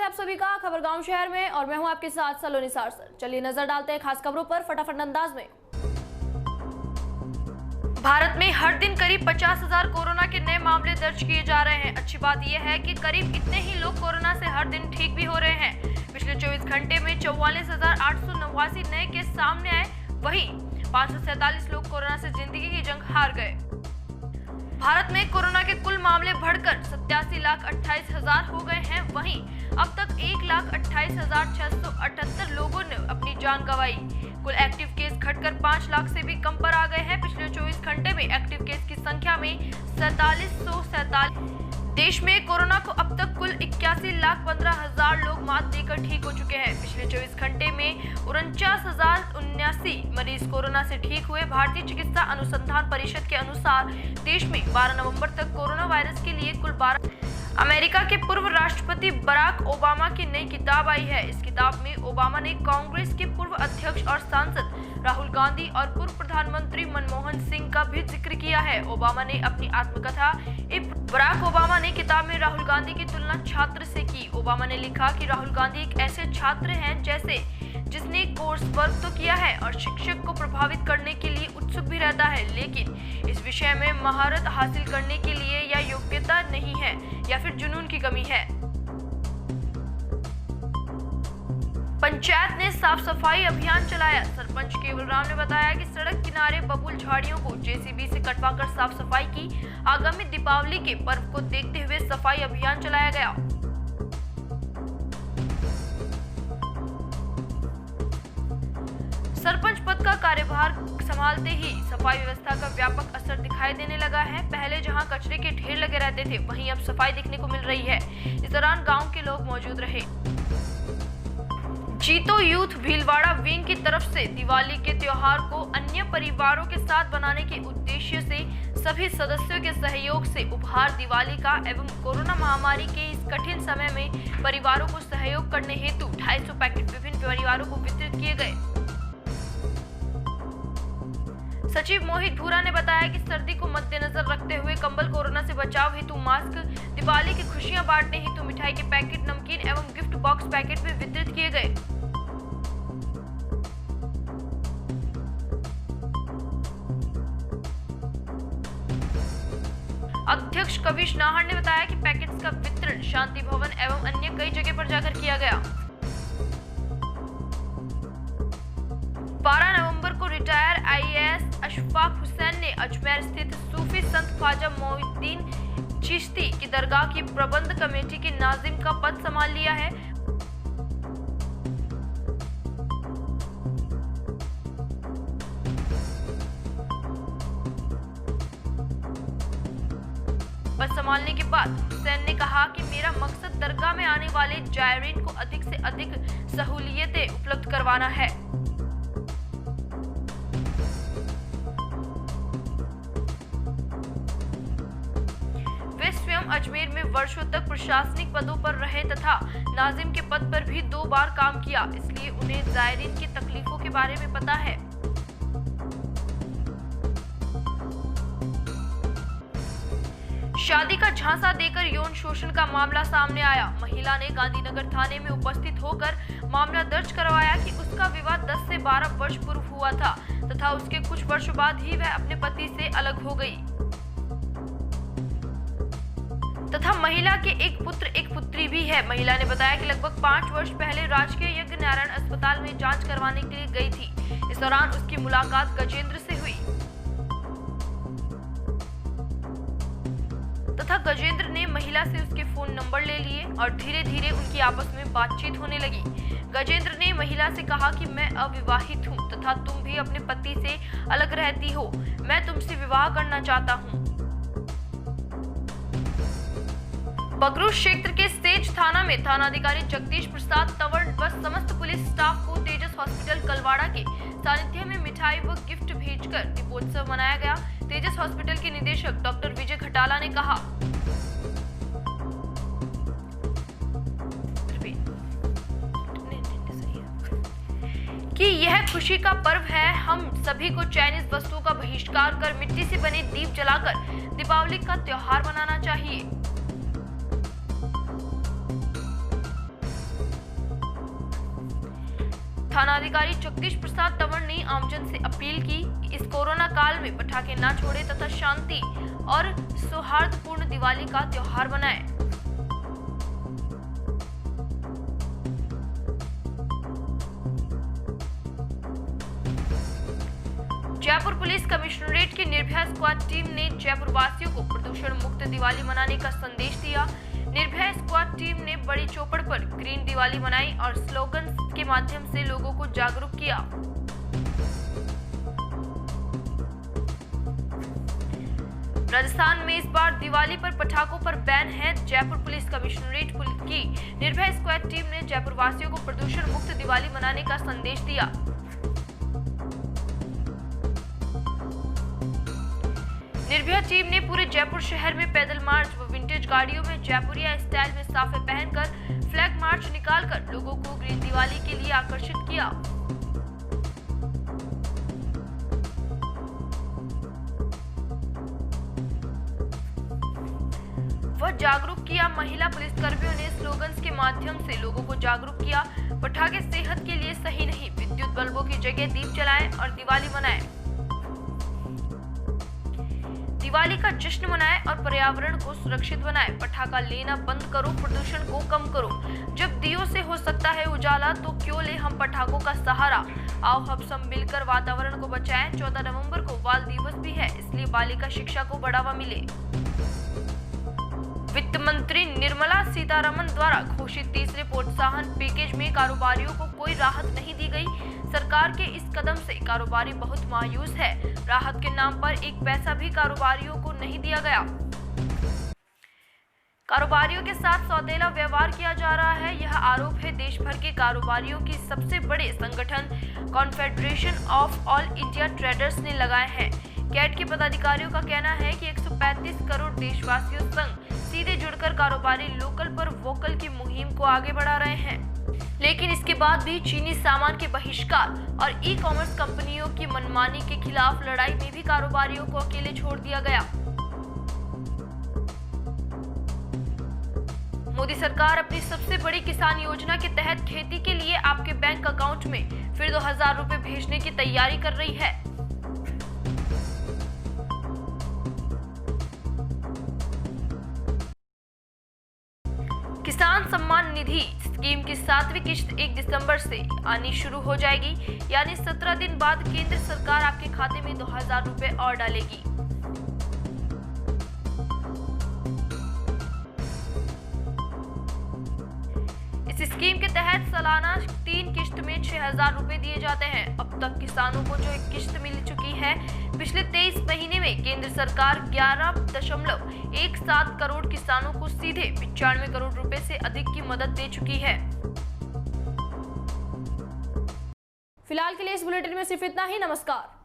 है आप सभी का खबर गांव शहर में और मैं हूं आपके साथ सलोनी सारसर। चलिए नजर डालते हैं खास खबरों पर फटाफट अंदाज में। भारत में हर दिन करीब 50,000 कोरोना के नए मामले दर्ज किए जा रहे हैं। अच्छी बात यह है कि करीब इतने ही लोग कोरोना से हर दिन ठीक भी हो रहे हैं। पिछले 24 घंटे में 44,889 नए केस सामने आए, वहीं 547 लोग कोरोना से जिंदगी की जंग हार गए। भारत में कोरोना के कुल मामले बढ़कर 87,28,000 हो गए हैं। वहीं अब तक 1,28,678 लोगों ने अपनी जान गंवाई। कुल एक्टिव केस घटकर 5 लाख से भी कम पर आ गए हैं। पिछले 24 घंटे में एक्टिव केस की संख्या में 4747। देश में कोरोना को अब तक कुल 81,15,000 लोग मात देकर ठीक हो चुके हैं। पिछले 24 घंटे में 49,079 मरीज कोरोना से ठीक हुए। भारतीय चिकित्सा अनुसंधान परिषद के अनुसार देश में 12 नवंबर तक कोरोना वायरस के लिए कुल 12। अमेरिका के पूर्व राष्ट्रपति बराक ओबामा की नई किताब आई है। इस किताब में ओबामा ने कांग्रेस के पूर्व अध्यक्ष और सांसद राहुल गांधी और पूर्व प्रधानमंत्री मनमोहन सिंह का भी जिक्र किया है। ओबामा ने अपनी आत्मकथा बराक ओबामा ने किताब में राहुल गांधी की तुलना छात्र से की। ओबामा ने लिखा कि राहुल गांधी एक ऐसे छात्र हैं जिसने कोर्स वर्क तो किया है और शिक्षक को प्रभावित करने के लिए उत्सुक भी रहता है, लेकिन इस विषय में महारत हासिल करने के लिए या योग्यता नहीं है या फिर जुनून की कमी है। पंचायत ने साफ सफाई अभियान चलाया। सरपंच केवल राम ने बताया कि सड़क किनारे बबूल झाड़ियों को जेसीबी से कटवाकर साफ सफाई की। आगामी दीपावली के पर्व को देखते हुए सफाई अभियान चलाया गया। सरपंच पद का कार्यभार संभालते ही सफाई व्यवस्था का व्यापक असर दिखाई देने लगा है। पहले जहां कचरे के ढेर लगे रहते थे, वहीं अब सफाई देखने को मिल रही है। इस दौरान गांव के लोग मौजूद रहे। जीतो यूथ भीलवाड़ा विंग की तरफ से दिवाली के त्योहार को अन्य परिवारों के साथ बनाने के उद्देश्य से सभी सदस्यों के सहयोग से उपहार दिवाली का एवं कोरोना महामारी के इस कठिन समय में परिवारों को सहयोग करने हेतु 250 पैकेट विभिन्न परिवारों को वितरित किए गए। सचिव मोहित भूरा ने बताया कि सर्दी को मद्देनजर रखते हुए कंबल, कोरोना से बचाव हेतु मास्क, दिवाली की खुशियां बांटने हेतु मिठाई के पैकेट, नमकीन एवं गिफ्ट बॉक्स पैकेट भी वितरित किए गए। अध्यक्ष कविश नाहर ने बताया कि पैकेट्स का वितरण शांति भवन एवं अन्य कई जगह पर जाकर किया गया। 12 नवंबर को रिटायर IAS अशफाक हुसैन ने अजमेर स्थित सूफी संत ख्वाजा मोइनुद्दीन चिश्ती की दरगाह की प्रबंध कमेटी के नाजिम का पद संभाल लिया है। पद संभालने के बाद हुसैन ने कहा कि मेरा मकसद दरगाह में आने वाले जायरीन को अधिक से अधिक सहूलियतें उपलब्ध करवाना है। अजमेर में वर्षों तक प्रशासनिक पदों पर रहे तथा नाजिम के पद पर भी 2 बार काम किया, इसलिए उन्हें जायरीन की तकलीफों के बारे में पता है। शादी का झांसा देकर यौन शोषण का मामला सामने आया। महिला ने गांधीनगर थाने में उपस्थित होकर मामला दर्ज करवाया कि उसका विवाह 10 से 12 वर्ष पूर्व हुआ था तथा उसके कुछ वर्षों बाद ही वह अपने पति से अलग हो गई तथा महिला के एक पुत्र एक पुत्री भी है। महिला ने बताया कि लगभग 5 वर्ष पहले राजकीय यज्ञ नारायण अस्पताल में जांच करवाने के लिए गई थी। इस दौरान उसकी मुलाकात गजेंद्र से हुई तथा गजेंद्र ने महिला से उसके फोन नंबर ले लिए और धीरे धीरे उनकी आपस में बातचीत होने लगी। गजेंद्र ने महिला से कहा कि मैं अविवाहित हूँ तथा तुम भी अपने पति से अलग रहती हो, मैं तुमसे विवाह करना चाहता हूँ। बगरू क्षेत्र के सेज थाना में थानाधिकारी जगदीश प्रसाद तंवर व समस्त पुलिस स्टाफ को तेजस हॉस्पिटल कलवाड़ा के सानिध्य में मिठाई व गिफ्ट भेजकर दीपोत्सव मनाया गया। तेजस हॉस्पिटल के निदेशक डॉक्टर विजय घटाला ने कहा कि यह खुशी का पर्व है। हम सभी को चाइनीज वस्तुओं का बहिष्कार कर मिट्टी से बने दीप जलाकर दीपावली का त्योहार मनाना चाहिए। थानाधिकारी जगदीश प्रसाद तंवर ने आमजन से अपील की कि इस कोरोना काल में पटाखे न छोड़े तथा शांति और सौहार्दपूर्ण दिवाली का त्योहार मनाएं। जयपुर पुलिस कमिश्नरेट की निर्भया स्क्वाड टीम ने जयपुर वासियों को प्रदूषण मुक्त दिवाली मनाने का संदेश दिया। निर्भया स्क्वाड टीम ने बड़ी चौपड़ पर ग्रीन दिवाली मनाई और स्लोगन के माध्यम से लोगों को जागरूक किया। राजस्थान में इस बार दिवाली पर पटाखों पर बैन है। जयपुर पुलिस कमिश्नरेट की निर्भया स्क्वाड टीम ने जयपुर वासियों को प्रदूषण मुक्त दिवाली मनाने का संदेश दिया। निर्भया टीम ने पूरे जयपुर शहर में पैदल मार्च व विंटेज गाड़ियों में जयपुरिया स्टाइल में साफे पहनकर फ्लैग मार्च निकालकर लोगों को ग्रीन दिवाली के लिए आकर्षित किया। वह जागरूक किया। महिला पुलिसकर्मियों ने स्लोगन्स के माध्यम से लोगों को जागरूक किया। पटाखे सेहत के लिए सही नहीं, विद्युत बल्बों की जगह दीप जलाएं और दिवाली मनाएं। दिवाली का जश्न मनाएं और पर्यावरण को सुरक्षित बनाएं। पटाखा लेना बंद करो, प्रदूषण को कम करो। जब दियों से हो सकता है उजाला तो क्यों ले हम पटाखों का सहारा। आओ हम सब मिलकर वातावरण को बचाएं। 14 नवंबर को बाल दिवस भी है, इसलिए बालिका शिक्षा को बढ़ावा मिले। वित्त मंत्री निर्मला सीतारमण द्वारा घोषित तीसरे प्रोत्साहन पैकेज में कारोबारियों को कोई राहत नहीं दी गई। सरकार के इस कदम से कारोबारी बहुत मायूस है। राहत के नाम पर एक पैसा भी कारोबारियों को नहीं दिया गया। कारोबारियों के साथ सौतेला व्यवहार किया जा रहा है। यह आरोप है देश भर के कारोबारियों की सबसे बड़े संगठन confederation of all India traders ने लगाए हैं। कैट के पदाधिकारियों का कहना है कि 135 करोड़ देशवासियों संग सीधे जुड़कर कारोबारी लोकल पर वोकल की मुहिम को आगे बढ़ा रहे हैं। लेकिन इसके बाद भी चीनी सामान के बहिष्कार और ई कॉमर्स कंपनियों की मनमानी के खिलाफ लड़ाई में भी कारोबारियों को अकेले छोड़ दिया गया। मोदी सरकार अपनी सबसे बड़ी किसान योजना के तहत खेती के लिए आपके बैंक अकाउंट में फिर 2000 रुपए भेजने की तैयारी कर रही है। किसान सम्मान निधि स्कीम की 7वीं किश्त 1 दिसंबर से आनी शुरू हो जाएगी, यानी 17 दिन बाद केंद्र सरकार आपके खाते में 2000 रुपए और डालेगी। इस स्कीम के तहत सालाना 3 किश्त में 6000 रुपए दिए जाते हैं। अब तक किसानों को जो एक किश्त मिल चुकी है। पिछले 23 महीने में केंद्र सरकार 11.17 करोड़ किसानों को सीधे 95 करोड़ रुपए से अधिक की मदद दे चुकी है। फिलहाल के लिए इस बुलेटिन में सिर्फ इतना ही। नमस्कार।